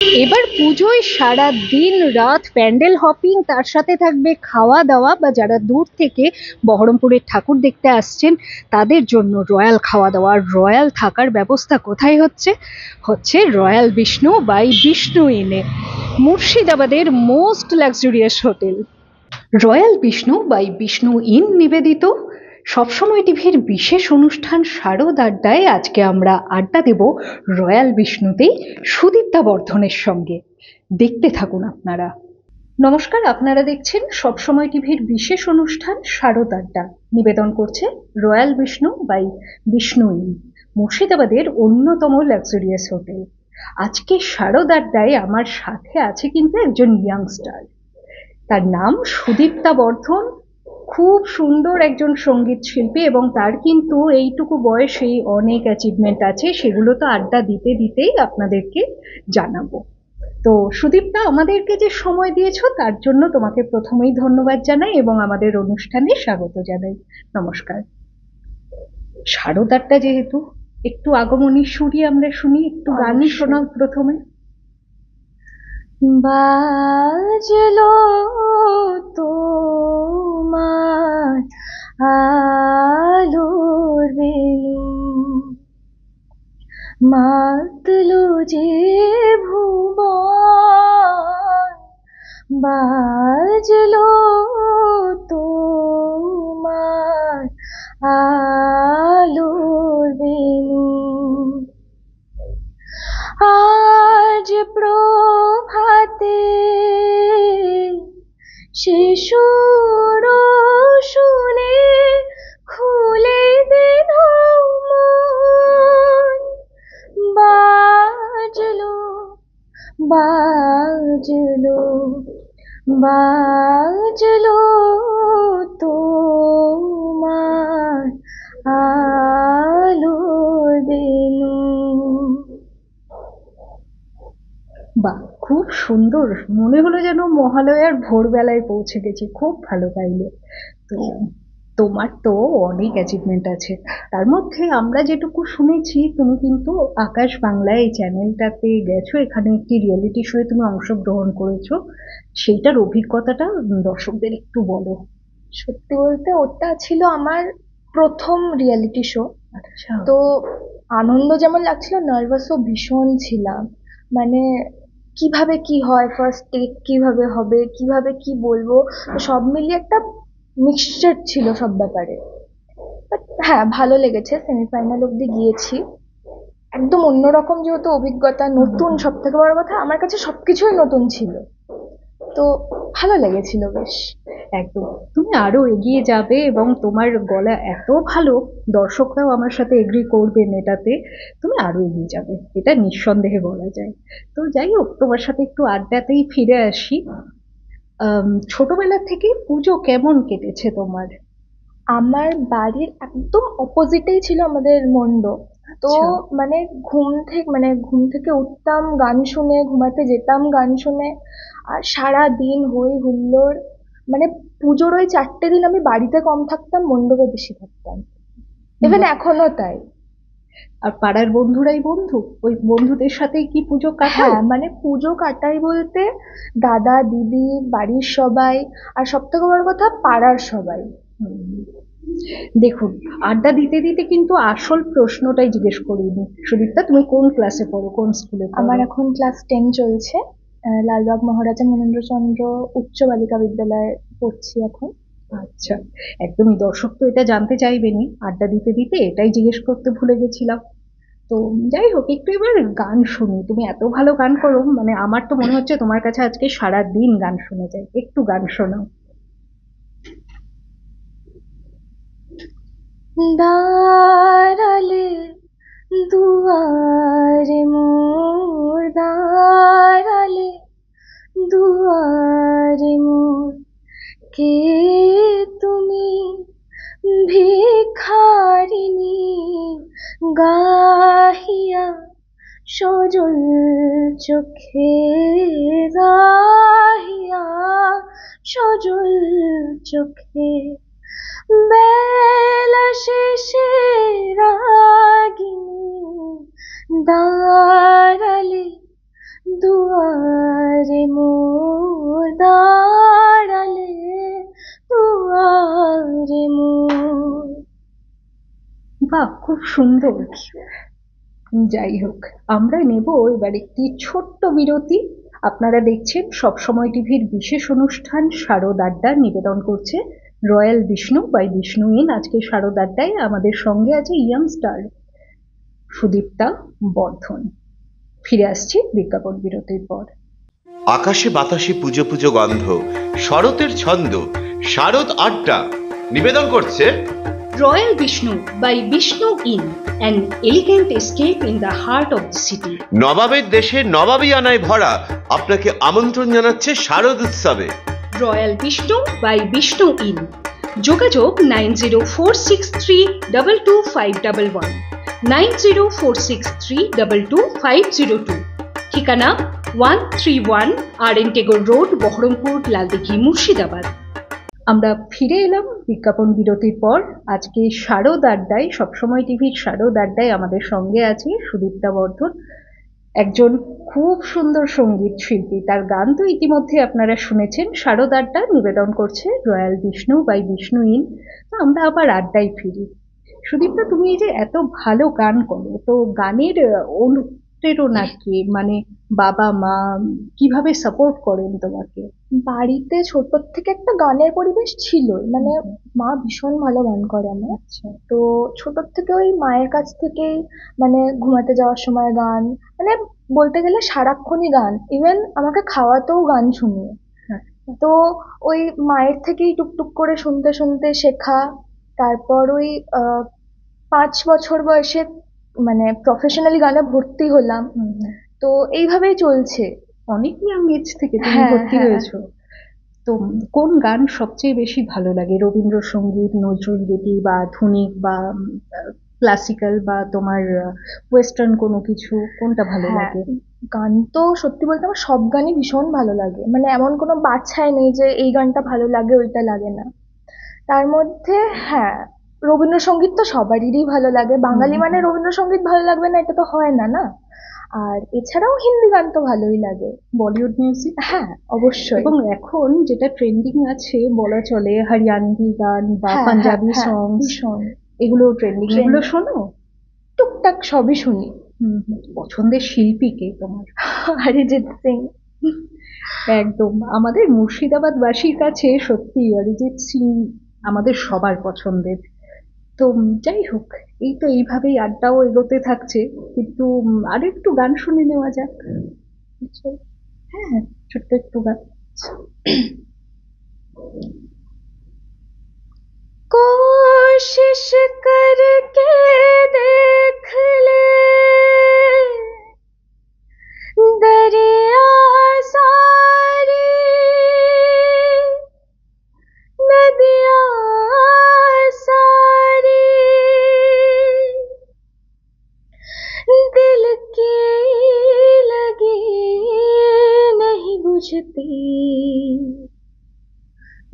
এবার পুজোয় সারা দিন রাত প্যান্ডেল হপিং, তার সাথে থাকবে খাওয়া দাওয়া। বা যারা দূর থেকে বহরমপুরের ঠাকুর দেখতে আসছেন তাদের জন্য রয়্যাল খাওয়া দাওয়া আর রয়্যাল থাকার ব্যবস্থা কোথায় হচ্ছে? হচ্ছে রয়্যাল বিষ্ণু বাই বিষ্ণু ইনে, মুর্শিদাবাদের most luxurious hotel. Royal Vishnu by Vishnu inn নিবেদিত সবসময় টিভির বিশেষ অনুষ্ঠান শারদ আড্ডায় আজকে আমরা আড্ডা দেব রয়্যাল বিষ্ণুতেই সুদীপ্তা বর্ধনের সঙ্গে। দেখতে থাকুন আপনারা। নমস্কার, আপনারা দেখছেন সবসময় টিভির বিশেষ অনুষ্ঠান শারদ আড্ডা। নিবেদন করছে royal Vishnu by Vishnu inn, মুর্শিদাবাদের অন্যতম লাক্সুরিয়াস হোটেল। আজকে শারদ আড্ডায় আমার সাথে আছে কিন্তু একজন ইয়াংস্টার, তার নাম সুদীপ্তা বর্ধন। খুব সুন্দর একজন সঙ্গীত শিল্পী এবং তার কিন্তু এইটুকু বয়সেই অনেক অ্যাচিভমেন্ট আছে, সেগুলো তো আড্ডা দিতে দিতেই আপনাদেরকে জানাবো। তো সুদীপ্তা, আমাদেরকে যে সময় দিয়েছো তার জন্য তোমাকে প্রথমেই ধন্যবাদ জানাই এবং আমাদের অনুষ্ঠানে স্বাগত জানাই। নমস্কার। শারদ আড্ডা যেহেতু, একটু আগমনী সুরই আমরা শুনি, একটু গানই শোনাও প্রথমে। বাজলো তোমার আলোর বেলু, মাতলো যে ভুবন, বাজলো তোমার আলোর বেলু। আজ প্রভাতে শিশুর শুনে খুলে দিল মন, বাজলো বাজলো বাজলো তোমার আলোর বেলু। বাহ, খুব সুন্দর, মনে হলো যেন মহালয়ার ভোরবেলায় পৌঁছে গেছি। খুব ভালো গাইলে। তো তোমার তো অনেক অ্যাচিভমেন্ট আছে, তার মধ্যে আমরা যেটুকু শুনেছি তুমি কিন্তু আকাশ বাংলায় এই চ্যানেলটাতে গেছো, এখানে একটি রিয়েলিটি শোয়ে তুমি অংশগ্রহণ করেছো। সেইটার অভিজ্ঞতাটা দর্শকদের একটু বলো। সত্যি বলতে ওটা ছিল আমার প্রথম রিয়েলিটি শো। আচ্ছা। তো আনন্দ যেমন লাগছিল, নার্ভাসও ভীষণ ছিলাম। মানে কিভাবে কি হয়, ফার্স্ট টেক কিভাবে হবে, কিভাবে কি বলবো, তো সব মিলিয়ে একটা মিক্সচার ছিল সব ব্যাপারে। বাট হ্যাঁ, ভালো লেগেছে। সেমিফাইনাল অব্দি গিয়েছি। একদম অন্যরকম যেহেতু অভিজ্ঞতা, নতুন, সব থেকে বড় কথা আমার কাছে সবকিছুই নতুন ছিল, তো ভালো লেগেছিল বেশ। একদম, তুমি আরো এগিয়ে যাবে এবং তোমার গলা এত ভালো, দর্শকরাও আমার সাথে এগ্রি করবেন এটাতে। তুমি আরো এগিয়ে যাবে, এটা নিঃসন্দেহে বলা যায়। তো যাই হোক, তোমার সাথে একটু আড্ডাতেই ফিরে আসি। ছোটবেলা থেকে পুজো কেমন কেটেছে তোমার? আমার বাড়ির একদম অপোজিটেই ছিল আমাদের মণ্ডপ। তো আচ্ছা। ঘুম থেকে উঠতাম গান শুনে, ঘুমাতে যেতাম গান শুনে, আর সারা দিন হই হুল্লোড়। মানে পুজোর ওই 4টে দিন আমি বাড়িতে কম থাকতাম, মণ্ডপে বেশি থাকতাম। ইভেন এখনো তাই। আর পাড়ার বন্ধুরাই বন্ধু, ওই বন্ধুদের সাথেই কি পুজো কাটাও? হ্যাঁ, মানে পুজো কাটাই বলতে দাদা দিদি, বাড়ির সবাই, আর সব থেকে বড় কথা পাড়ার সবাই। হুম। দেখুন, আড্ডা দিতে দিতে কিন্তু আসল প্রশ্নটাই জিজ্ঞেস করিনি। সুদীপ্তা, তুমি কোন ক্লাসে পড়ো, কোন স্কুলে পড়ো? আমার এখন ক্লাস 10 চলছে। লালবাগ মহারাজা মনেন্দ্রচন্দ্র উচ্চ বালিকা বিদ্যালয়ে পড়ছি এখন। আচ্ছা, একদমই, দর্শক তো এটা জানতে চাইবেনই, আড্ডা দিতে দিতে এটাই জিজ্ঞেস করতে ভুলে গেছিলাম। তো যাই হোক, একটু এবার গান শুনি। তুমি এত ভালো গান করো, মানে আমার তো মনে হচ্ছে তোমার কাছে আজকে সারা দিন গান শুনে যাই। একটু গান শোনাও। দাঁড়ালে দুয়ারে মোর, দাঁড়ালে দুয়ারে মোর, কে তুমি ভিখারিণী, গাহিয়া সজল চোখে, গাহিয়া সজল চোখে, বেলা শেষে রাগিনী, দাঁড়ালে দুয়ারে মোর দাঁড়ালে, দুয়ারে মোর। বাহ, খুব সুন্দর। যাই হোক, আমরা নেব এবার একটি ছোট্ট বিরতি। আপনারা দেখছেন সবসময় টিভির বিশেষ অনুষ্ঠান শারদ আড্ডা, নিবেদন করছে royal Vishnu by Vishnu inn. আজকে শারদ আড্ডায় আমাদের সঙ্গে আছে ইয়াংস্টার সুদীপ্তা বর্ধন। ফিরে আসছি বিজ্ঞাপন বিরতির পর। আকাশে বাতাসে পুজো পুজো গন্ধ, শরতের ছন্দ, শারদ আড্ডা নিবেদন করছে royal Vishnu by Vishnu inn, an elegant escape in the heart of the city. নবাবের দেশে নবাবী আনায় ভরা আপনাকে আমন্ত্রণ জানাচ্ছে শারদ উৎসবে। Royal Vishnu by Vishnu inn, যোগাযোগ 9046322511, 9046322502, ঠিকানা 131 RN টেগোর রোড, বহরমপুর, লালদিঘি, মুর্শিদাবাদ। আমরা ফিরে এলাম বিজ্ঞাপন বিরতির পর। আজকে শারদ আড্ডায়, সবসময় টিভির শারদ আড্ডায় আমাদের সঙ্গে আছে সুদীপ্তা বর্ধন, একজন খুব সুন্দর সঙ্গীত শিল্পী। তার গান তো ইতিমধ্যে আপনারা শুনেছেন। শারদ আড্ডা নিবেদন করছে royal Vishnu by Vishnu inn. তো আমরা আবার আড্ডায় ফিরি। সুদীপ্তা, তুমি এই যে এত ভালো গান করো, তো গানের অনুপ্রেরণা কি? মানে বাবা মা কিভাবে সাপোর্ট করেন তোমাকে? বাড়িতে ছোট থেকে একটা গানের পরিবেশ ছিলই, মানে মা ভীষণ ভালো গান করে আমার। আচ্ছা, তো ছোট থেকে ওই মায়ের কাছ থেকেই, মানে ঘুমাতে যাওয়ার সময় গান, মানে বলতে গেলে সারাক্ষণই গান, ইভেন আমাকে খাওয়াতেও গান শুনিয়ে। হ্যাঁ। তো ওই মায়ের থেকেই টুকটুক করে শুনতে শুনতে শেখা। তারপর ওই 5 বছর বয়সে মানে প্রফেশনালি গানে ভর্তি হলাম। তো এইভাবেই চলছে। অনেক ইয়াং এজ থেকে তুমি হ্যাঁ, ভর্তি হ্যাঁ। হয়েছো। তো কোন গান সবচেয়ে বেশি ভালো লাগে? রবীন্দ্রসঙ্গীত, নজরুল গীতি বা আধুনিক বা ক্লাসিক্যাল বা তোমার ওয়েস্টার্ন কোনো কিছু, কোনটা ভালো হ্যাঁ, লাগে? গান তো সত্যি বলতে আমার সব গানই ভীষণ ভালো লাগে, মানে এমন কোনো বাছাই নেই যে এই গানটা ভালো লাগে ওইটা লাগে না। তার মধ্যে হ্যাঁ, রবীন্দ্রসঙ্গীত তো সবারই ভালো লাগে, বাঙালি মানে রবীন্দ্রসঙ্গীত ভালো লাগবে না এটা তো হয় না না। আর এছাড়াও হিন্দি গান তো ভালোই লাগে। বলিউড মিউজিক? হ্যাঁ, অবশ্যই। এবং এখন যেটা ট্রেন্ডিং আছে বলা চলে, হরিয়ানভি গান বা হ্যাঁ, পাঞ্জাবি হ্যাঁ, সং, ভীষণ এগুলো ট্রেন্ডিং। এগুলো শোনো? টুকটাক সবই শুনি। পছন্দের শিল্পী কে তোমার? অরিজিৎ সিং। একদম, আমাদের মুর্শিদাবাদবাসীর কাছে সত্যি অরিজিৎ সিং আমাদের সবার পছন্দের। তো যাই হোক, এই তো এইভাবেই আড্ডাও এগোতে থাকছে, কিন্তু আরেকটু গান শুনে নেওয়া যাক। হ্যাঁ হ্যাঁ, ছোট্ট একটু গান। कोशिश करके देख ले, दरिया सारी नदियाँ सारी दिल की लगी नहीं बुझती,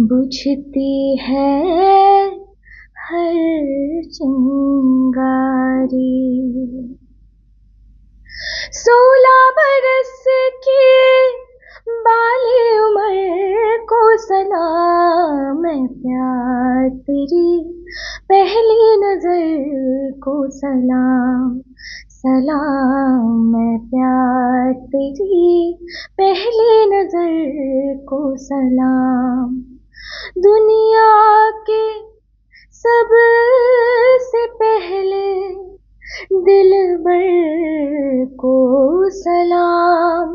बुझती है हर चिंगारी। 16 बरस की बाली उम्र को सलाम है प्यार तेरी पहली नजर को सलाम, सलाम है प्यार तेरी पहली नजर को सलाम। दुनिया के सबसे पहले दिलबर को सलाम,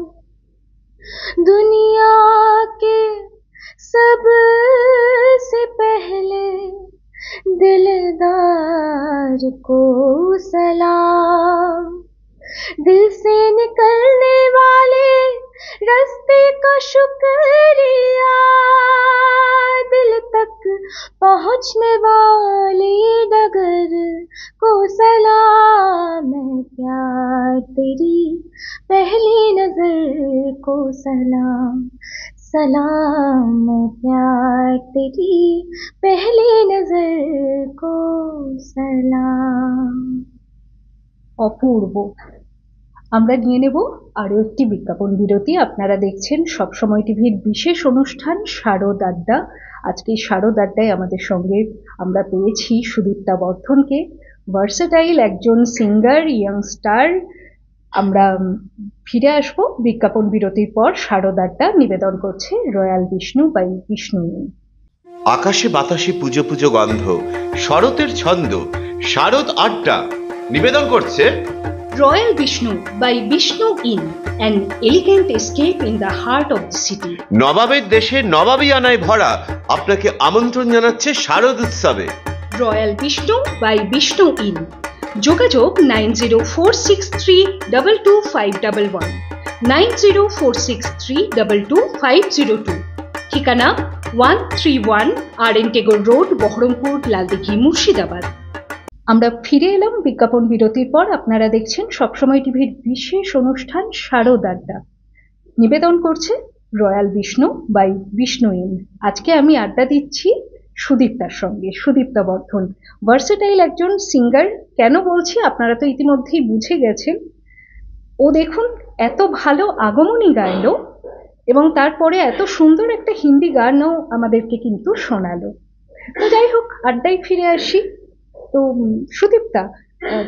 दुनिया के सबसे पहले दिलदार को सलाम। दिल से निकलने वाले रास्ते का शुक्रिया, दिल तक पहुँचने वाली डगर को सलाम है प्यार तेरी पहली नजर को सलाम, सलाम है प्यार तेरी पहली नजर को सलाम। অপূর্ব। আমরা নিয়ে নেব আরো একটি বিজ্ঞাপন বিরতি। আপনারা দেখছেন সবসময় টিভির বিশেষ অনুষ্ঠান শারদ আড্ডা। আজকে এই শারদ আড্ডায় আমাদের সঙ্গে আমরা পেয়েছি সুদীপ্তা বর্ধনকে, ভার্সেটাইল একজন সিঙ্গার, ইয়াংস্টার। আমরা ফিরে আসবো বিজ্ঞাপন বিরতির পর। শারদ আড্ডা নিবেদন করছে royal Vishnu by Vishnu inn. আকাশে বাতাসে পুজো পুজো গন্ধ, শরতের ছন্দ, শারদ আড্ডা নিবেদন করছে Royal Vishnu by Vishnu Inn, an elegant escape in the heart of the city. নবাবের দেশে নবাবিয়ানায় ভরা আপনাকে আমন্ত্রণ জানাচ্ছে শারদ উৎসবে। Royal Vishnu by Vishnu Inn. যোগাযোগ 9046322511, 9046322502। ঠিকানা 131 আর.এন. টেগোর রোড, বহরমপুর, লালদিঘি, মুর্শিদাবাদ। আমরা ফিরে এলাম বিজ্ঞাপন বিরতির পর। আপনারা দেখছেন সবসময় টিভির বিশেষ অনুষ্ঠান শারদ আড্ডা, নিবেদন করছে royal Vishnu by Vishnu inn. আজকে আমি আড্ডা দিচ্ছি সুদীপ্তার সঙ্গে, সুদীপ্তা বর্ধন, ভার্সেটাইল একজন সিঙ্গার। কেন বলছি আপনারা তো ইতিমধ্যেই বুঝে গেছেন। ও দেখুন এত ভালো আগমনী গাইলো এবং তারপরে এত সুন্দর একটা হিন্দি গানও আমাদেরকে কিন্তু শোনালো। তো যাই হোক, আড্ডায় ফিরে আসি। তো সুদীপ্তা,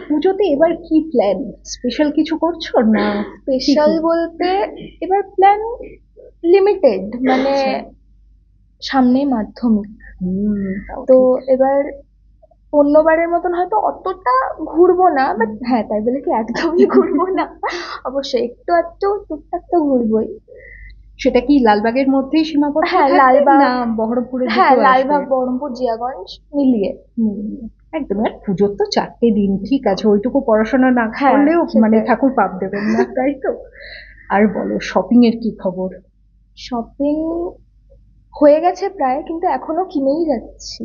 পুজোতে এবার কি প্ল্যান? স্পেশাল কিছু করছো না? স্পেশাল বলতে এবার প্ল্যান লিমিটেড, মানে সামনে মাধ্যমিক, তো এবার অন্যবারের মতন হয়তো অতটা ঘুরবো না, বাট হ্যাঁ তাই বলে কি একদমই ঘুরবো না, অবশ্যই একটু একটু টুকটাক তো ঘুরবোই। সেটা কি লালবাগের মধ্যেই সীমাবদ্ধ? হ্যাঁ, থাকবে লালবাগ, না বহরমপুরে? হ্যাঁ লালবাগ, বহরমপুর, জিয়াগঞ্জ মিলিয়ে। একদম। আর পুজোর তো 4টে দিন, ঠিক আছে, ওইটুকু পড়াশোনা না হ্যাঁ, করলেও মানে সেটাই। ঠাকুর পাপ দেবেন না, তাই তো? আর বলো, শপিং এর কি খবর? শপিং হয়ে গেছে প্রায়, কিন্তু এখনো কিনেই যাচ্ছি।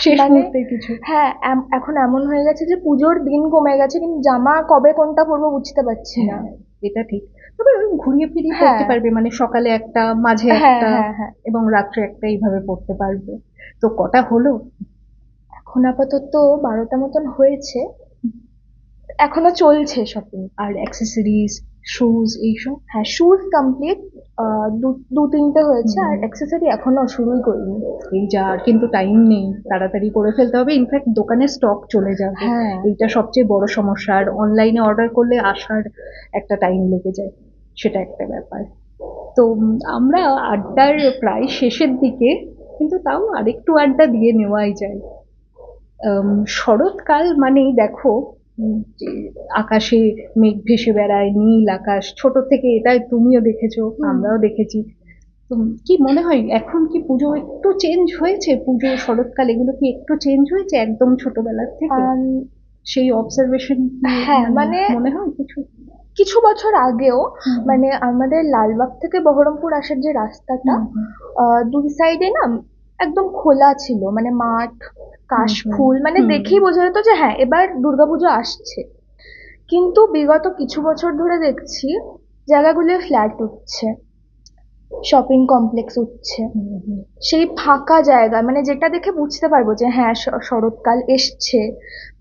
শেষ মানে মুহূর্তে কিছু? হ্যাঁ, এখন এমন হয়ে গেছে যে পুজোর দিন কমে গেছে, কিন্তু জামা কবে কোনটা পরবো বুঝতে পারছি না। হ্যাঁ, এটা ঠিক। তবে ওই ঘুরিয়ে ফিরিয়ে হ্যাঁ। পড়তে পারবে, মানে সকালে একটা, মাঝে হ্যাঁ, একটা, হ্যাঁ, হ্যাঁ। এবং রাত্রে একটা, এইভাবে পড়তে পারবে। তো কটা হলো? এখন আপাতত 12টা মতন হয়েছে, এখনো চলছে শপিং। আর অ্যাক্সেসরিজ, শুজ, এইসব? হ্যাঁ, শুজ কমপ্লিট, দু তিনটে হয়েছে, আর হুম। অ্যাক্সেসরি এখনো শুরুই করিনি। এই যা, আর কিন্তু টাইম নেই, তাড়াতাড়ি করে ফেলতে হবে, ইনফ্যাক্ট দোকানে স্টক চলে যাবে। হ্যাঁ। এইটা সবচেয়ে বড় সমস্যা। আর অনলাইনে অর্ডার করলে আসার একটা টাইম লেগে যায়, সেটা একটা ব্যাপার। তো আমরা আড্ডার প্রায় শেষের দিকে, কিন্তু তাও আরেকটু আড্ডা দিয়ে নেওয়াই যায়। শরৎকাল মানেই দেখো যে আকাশে মেঘ ভেসে বেড়ায়, নীল আকাশ, ছোট থেকে এটা তুমিও দেখেছো, আমরাও দেখেছি। তো কি মনে হয় এখন কি পুজো একটু চেঞ্জ হয়েছে? পুজো, শরৎকাল এগুলো কি একটু চেঞ্জ হয়েছে একদম ছোটবেলার থেকে? সেই অবজারভেশন হ্যাঁ, মানে মনে হয় কিছু? কিছু বছর আগেও মানে আমাদের লালবাগ থেকে বহরমপুর আসার যে রাস্তাটা, দুই সাইডে না একদম খোলা ছিল, মানে মাঠ, কাশফুল, মানে দেখেই বোঝা যেত যে হ্যাঁ এবার দুর্গাপুজো আসছে। কিন্তু বিগত কিছু বছর ধরে দেখছি জায়গাগুলো ফ্ল্যাট উঠছে, শপিং কমপ্লেক্স উঠছে, সেই ফাঁকা জায়গা, মানে যেটা দেখে বুঝতে পারবো যে হ্যাঁ শরৎকাল এসছে,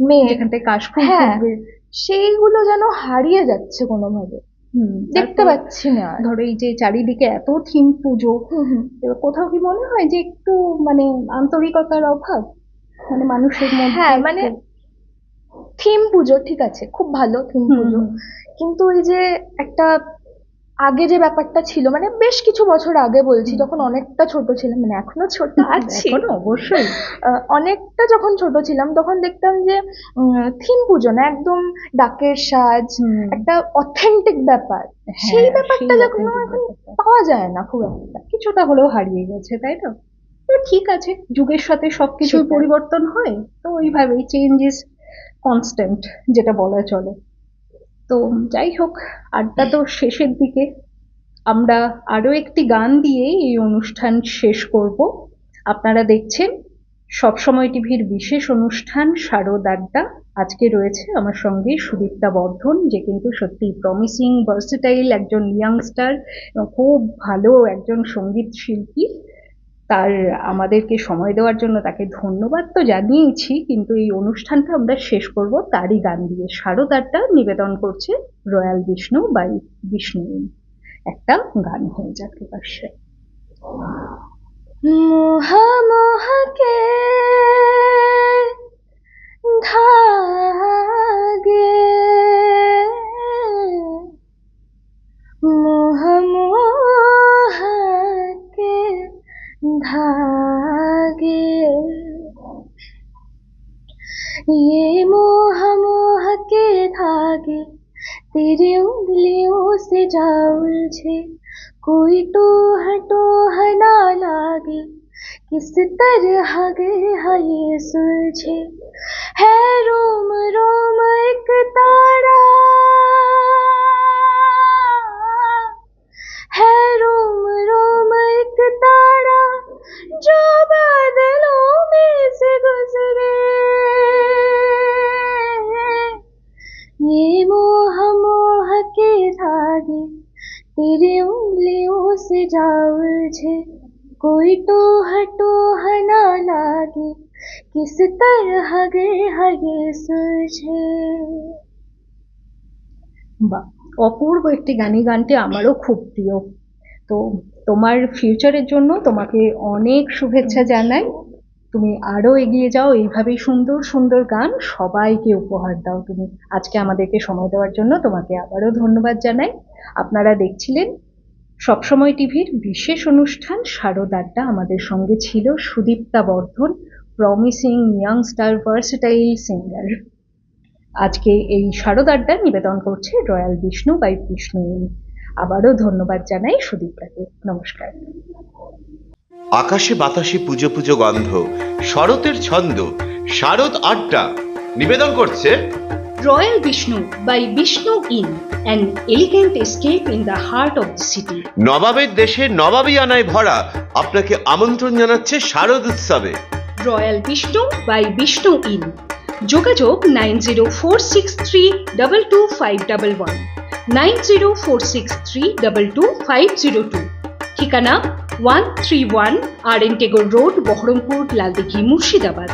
মেঘ, যেখান থেকে কাশফুল হ্যাঁ, ফুটবে, সেইগুলো যেন হারিয়ে যাচ্ছে কোনোভাবে, দেখতে পাচ্ছি না। ধরো এই যে চারিদিকে এত থিম পুজো, এবার কোথাও কি মনে হয় যে একটু মানে আন্তরিকতার অভাব, মানে মানুষের মধ্যে? হ্যাঁ, মানে থিম পুজো ঠিক আছে, খুব ভালো থিম পুজো, কিন্তু ওই যে একটা আগে যে ব্যাপারটা ছিল, মানে বেশ কিছু বছর আগে বলছি, যখন অনেকটা ছোট ছিলাম, মানে এখনো ছোট আছি, অবশ্যই অনেকটা যখন ছোট ছিলাম তখন দেখতাম যে থিম পুজো না, একদম ডাকের সাজ, একটা অথেন্টিক ব্যাপার, সেই ব্যাপারটা যখন এখন পাওয়া যায় না খুব একটা, কিছুটা হলেও হারিয়ে গেছে, তাই না? তো ঠিক আছে, যুগের সাথে সবকিছুর পরিবর্তন হয়, তো ওইভাবেই চেঞ্জ ইজ কনস্ট্যান্ট, যেটা বলা চলে। তো যাই হোক, আড্ডা তো শেষের দিকে, আমরা আরো একটি গান দিয়ে এই অনুষ্ঠান শেষ করব। আপনারা দেখছেন সবসময় টিভির বিশেষ অনুষ্ঠান শারদ আড্ডা। আজকে রয়েছে আমার সঙ্গে সুদীপ্তা বর্ধন, যে কিন্তু সত্যি প্রমিসিং, ভার্সেটাইল একজন ইয়াংস্টার, খুব ভালো একজন সঙ্গীত শিল্পী। তার আমাদেরকে সময় দেওয়ার জন্য তাকে ধন্যবাদ তো জানিয়েছি, কিন্তু এই অনুষ্ঠানটা আমরা শেষ করব তারই গান দিয়ে। শারদ আড্ডা নিবেদন করছে রয়্যাল বিষ্ণু বাই বিষ্ণু। একটা গান হয়ে যাবে পাশে। মোহা মোহকে ধাগে মোহ মোহকে धागे ये मोह मोह के धागे तेरी उंगलियों से जा उलझे, कोई टोह टोह ना लागे, किस तरह गए ये सुलझे, है रोम रोम एक तारा, है रोम रोम एक तारा जो बादलों में से गुजरे, ये मोह मोह के धागे तेरी उंगलियों से जा उलझे, कोई टोह टोह ना लागे, किस तरह गए ये सुलझे। বাহ, অপূর্ব একটি গানই। গানটি আমারও খুব প্রিয়। তো তোমার ফিউচারের জন্য তোমাকে অনেক শুভেচ্ছা জানাই। তুমি আরো এগিয়ে যাও, এইভাবেই সুন্দর সুন্দর গান সবাইকে উপহার দাও তুমি। আজকে আমাদেরকে সময় দেওয়ার জন্য তোমাকে আবারও ধন্যবাদ জানাই। আপনারা দেখছিলেন সবসময় টিভির বিশেষ অনুষ্ঠান শারদ আড্ডা। আমাদের সঙ্গে ছিল সুদীপ্তা বর্ধন, প্রমিসিং ইয়াংস্টার ভার্সেটাইল সিঙ্গার। আজকে এই শারদ আড্ডা নিবেদন করছে রয়্যাল বিষ্ণু বাই বিষ্ণু। আবারও ধন্যবাদ জানাই সুদীপ্তাকে। নমস্কার। আকাশে বাতাসে পুজো পুজো গন্ধ, শরতের ছন্দ, শারদ আড্ডা নিবেদন করছে royal Vishnu by Vishnu inn, an elegant escape in the heart of the city. নবাবের দেশে নবাবিয়ানায় ভরা আপনাকে আমন্ত্রণ জানাচ্ছে শারদ উৎসবে। Royal Vishnu by Vishnu inn. যোগাযোগ 9046322511, 9046322502। ঠিকানা 131 RN টেগোর রোড, বহরমপুর, লালদিঘি, মুর্শিদাবাদ।